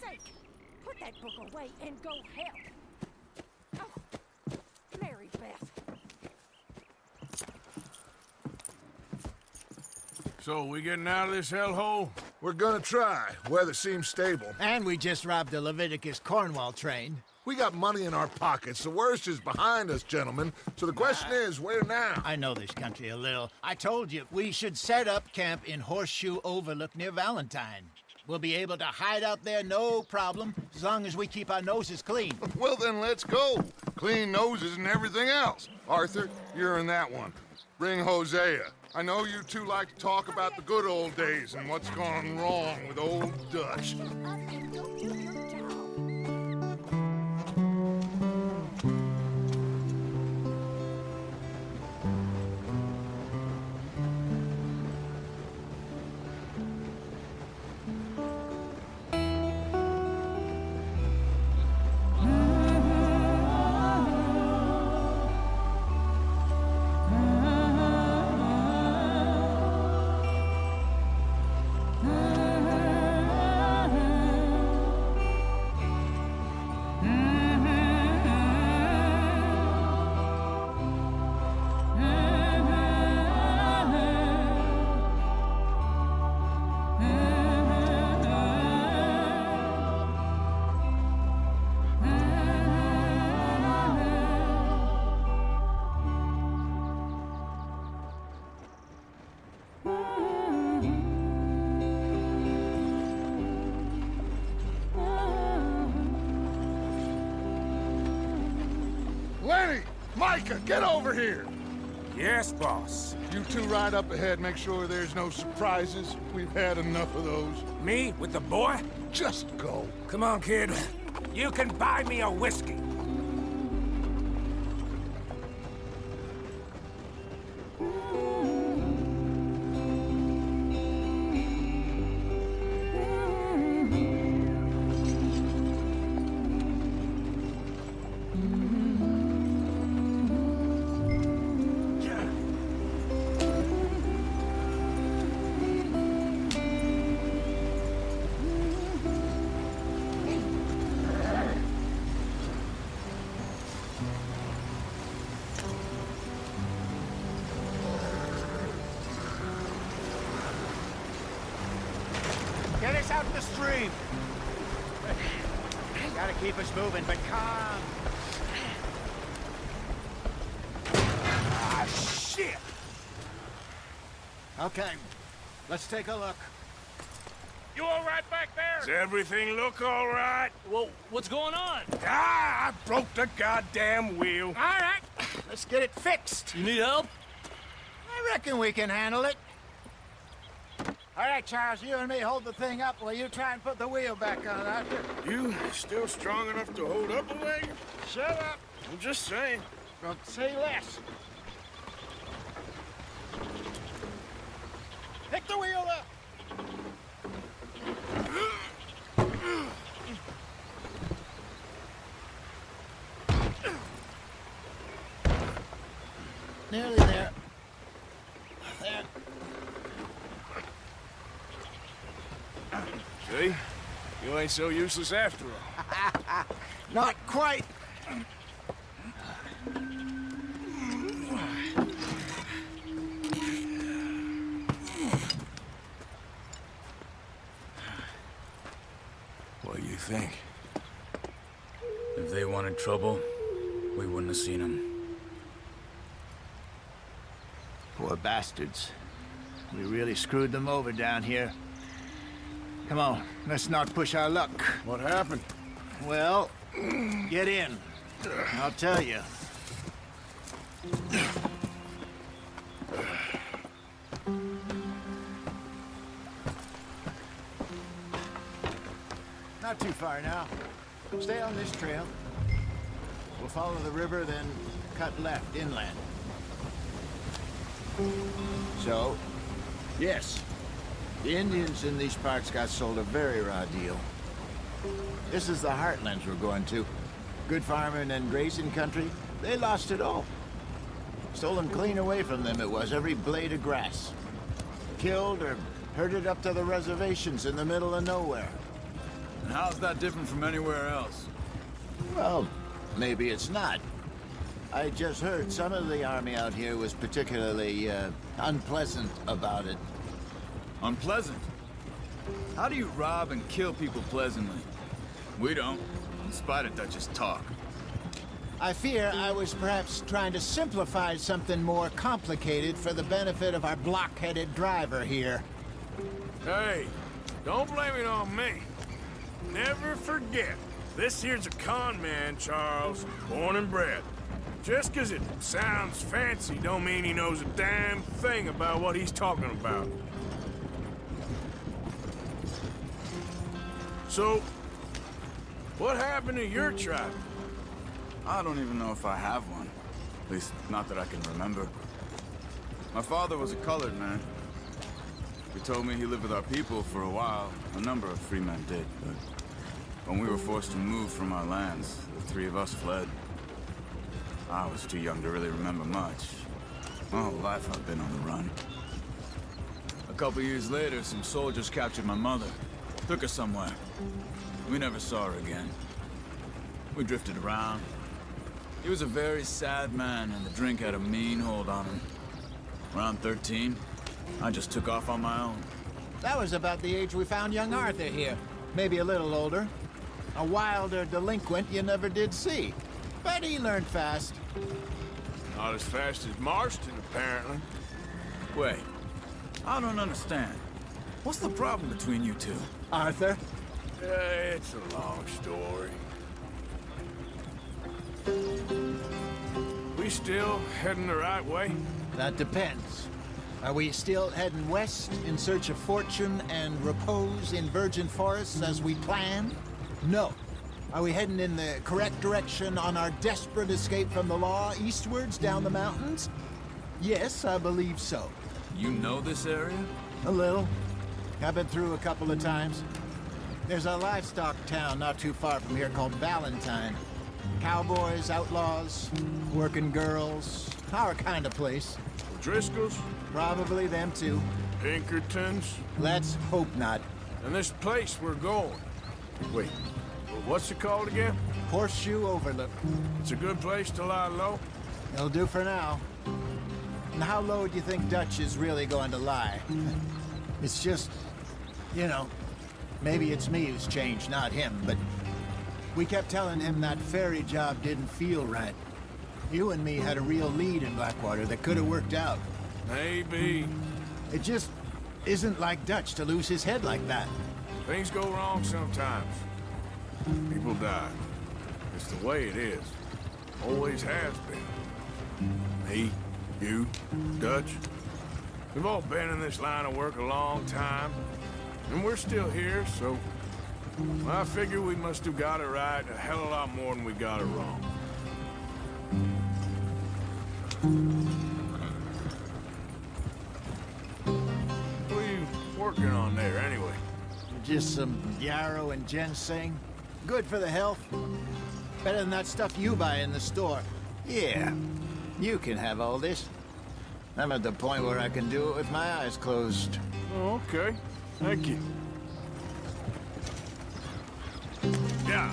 sake! Put that book away and go help. Oh, Mary Beth. So, we getting out of this hellhole? We're gonna try. Weather seems stable. And we just robbed a Leviticus Cornwall train. We got money in our pockets. The worst is behind us, gentlemen. So the question is, where now? I know this country a little. I told you, we should set up camp in Horseshoe Overlook near Valentine. We'll be able to hide out there, no problem, as long as we keep our noses clean. Well, then let's go. Clean noses and everything else. Arthur, you're in that one. Bring Hosea. I know you two like to talk about the good old days and what's gone wrong with old Dutch. Lenny! Micah, get over here! Yes, boss. You two ride up ahead, make sure there's no surprises. We've had enough of those. Me with the boy? Just go. Come on, kid. You can buy me a whiskey. Get us out in the stream. Gotta keep us moving, but calm. Ah, shit! Okay, let's take a look. You all right back there? Does everything look all right? Well, what's going on? Ah, I broke the goddamn wheel. All right, let's get it fixed. You need help? I reckon we can handle it. All right, Charles, you and me hold the thing up while you try and put the wheel back on, Arthur. You still strong enough to hold up a wagon? Shut up. I'm just saying. Don't say less. Pick the wheel up. Nearly there. There. See? You ain't so useless after all. Not quite. What do you think? If they wanted trouble, we wouldn't have seen them. Poor bastards. We really screwed them over down here. Come on, let's not push our luck. What happened? Well, get in. I'll tell you. Not too far now. Stay on this trail. We'll follow the river, then cut left inland. So, yes, the Indians in these parts got sold a very raw deal. This is the heartlands we're going to. Good farming and grazing country, they lost it all. Stolen clean away from them it was, every blade of grass. Killed or herded up to the reservations in the middle of nowhere. And how's that different from anywhere else? Well, maybe it's not. I just heard some of the army out here was particularly, unpleasant about it. Unpleasant? How do you rob and kill people pleasantly? We don't, in spite of Dutch's talk. I fear I was perhaps trying to simplify something more complicated for the benefit of our blockheaded driver here. Hey, don't blame it on me. Never forget, this here's a con man, Charles, born and bred. Just 'cause it sounds fancy don't mean he knows a damn thing about what he's talking about. So, what happened to your tribe? I don't even know if I have one. At least, not that I can remember. My father was a colored man. He told me he lived with our people for a while. A number of free men did, but when we were forced to move from our lands, the three of us fled. I was too young to really remember much. My whole life I've been on the run. A couple years later, some soldiers captured my mother. Took her somewhere. We never saw her again. We drifted around. He was a very sad man, and the drink had a mean hold on him. Around 13, I just took off on my own. That was about the age we found young Arthur here. Maybe a little older. A wilder delinquent you never did see. But he learned fast. Not as fast as Marston, apparently. Wait, I don't understand. What's the problem between you two? Arthur? It's a long story. We still heading the right way? That depends. Are we still heading west in search of fortune and repose in virgin forests as we planned? No. Are we heading in the correct direction on our desperate escape from the law eastwards down the mountains? Yes, I believe so. You know this area? A little. I've been through a couple of times. There's a livestock town not too far from here called Valentine. Cowboys, outlaws, working girls, our kind of place. Driscoll's? Probably them too. Pinkertons? Let's hope not. And this place we're going. Wait, what's it called again? Horseshoe Overlook. It's a good place to lie low? It'll do for now. And how low do you think Dutch is really going to lie? It's just, you know, maybe it's me who's changed, not him, but we kept telling him that ferry job didn't feel right. You and me had a real lead in Blackwater that could have worked out. Maybe. It just isn't like Dutch to lose his head like that. Things go wrong sometimes. People die. It's the way it is. Always has been. Me, you, Dutch. We've all been in this line of work a long time. And we're still here, so I figure we must have got it right a hell of a lot more than we got it wrong. What are you working on there, anyway? Just some yarrow and ginseng. Good for the health. Better than that stuff you buy in the store. Yeah, you can have all this. I'm at the point where I can do it with my eyes closed. Oh, okay. Thank you. Yeah.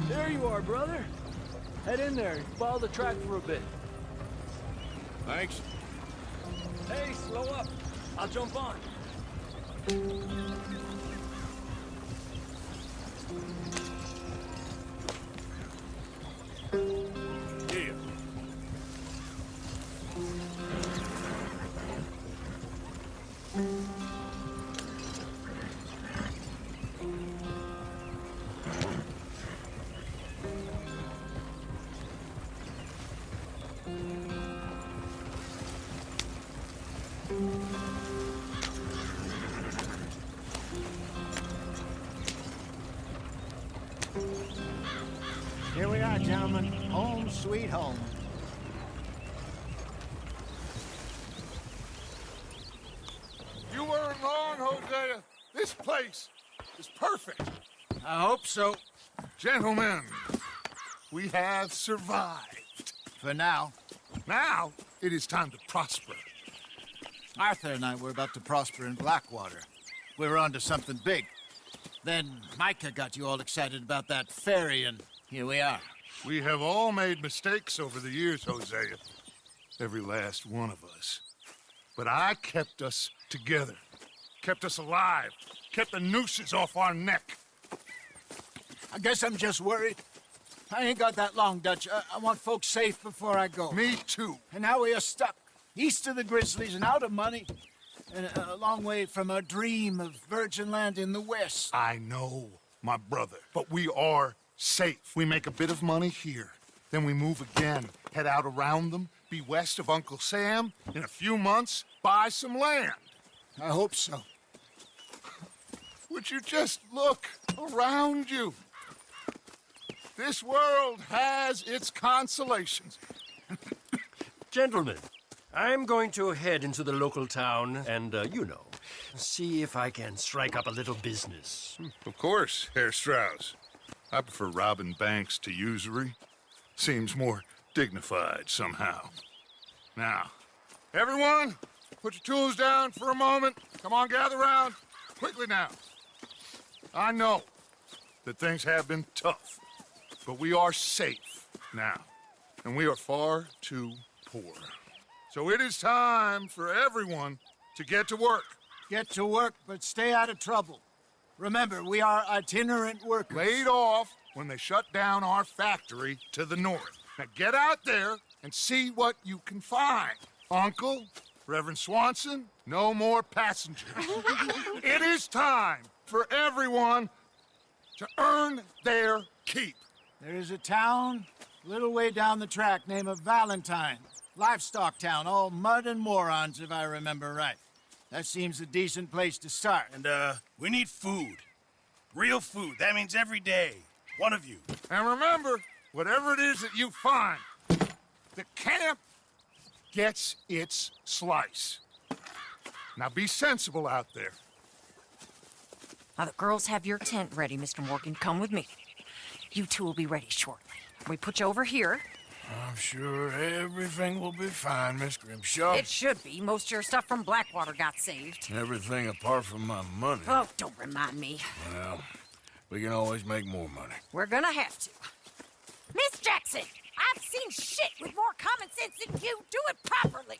There you are, brother. Head in there and follow the track for a bit. Thanks. Hey, slow up. I'll jump on. Here we are, gentlemen. Home sweet home. You weren't wrong, Hosea. This place is perfect. I hope so. Gentlemen, we have survived. For now. Now, it is time to prosper. Arthur and I were about to prosper in Blackwater. We were on to something big. Then Micah got you all excited about that ferry, and here we are. We have all made mistakes over the years, Hosea. Every last one of us. But I kept us together. Kept us alive. Kept the nooses off our neck. I guess I'm just worried. I ain't got that long, Dutch. I want folks safe before I go. Me too. And now we are stuck, east of the Grizzlies and out of money, and a long way from our dream of virgin land in the west. I know, my brother, but we are safe. We make a bit of money here, then we move again, head out around them, be west of Uncle Sam, in a few months, buy some land. I hope so. Would you just look around you? This world has its consolations. Gentlemen, I'm going to head into the local town and, see if I can strike up a little business. Of course, Herr Strauss. I prefer robbing banks to usury. Seems more dignified somehow. Now, everyone, put your tools down for a moment. Come on, gather round. Quickly now. I know that things have been tough, but we are safe now, and we are far too poor. So it is time for everyone to get to work. Get to work, but stay out of trouble. Remember, we are itinerant workers. Laid off when they shut down our factory to the north. Now get out there and see what you can find. Uncle, Reverend Swanson, no more passengers. It is time for everyone to earn their keep. There is a town a little way down the track named Valentine. Livestock town, all mud and morons, if I remember right. That seems a decent place to start. And, we need food. Real food. That means every day. One of you. And remember, whatever it is that you find, the camp gets its slice. Now be sensible out there. Now, the girls have your tent ready, Mr. Morgan. Come with me. You two will be ready shortly. We put you over here. I'm sure everything will be fine, Miss Grimshaw. It should be. Most of your stuff from Blackwater got saved. Everything apart from my money. Oh, don't remind me. Well, we can always make more money. We're gonna have to. Miss Jackson, I've seen shit with more common sense than you. Do it properly.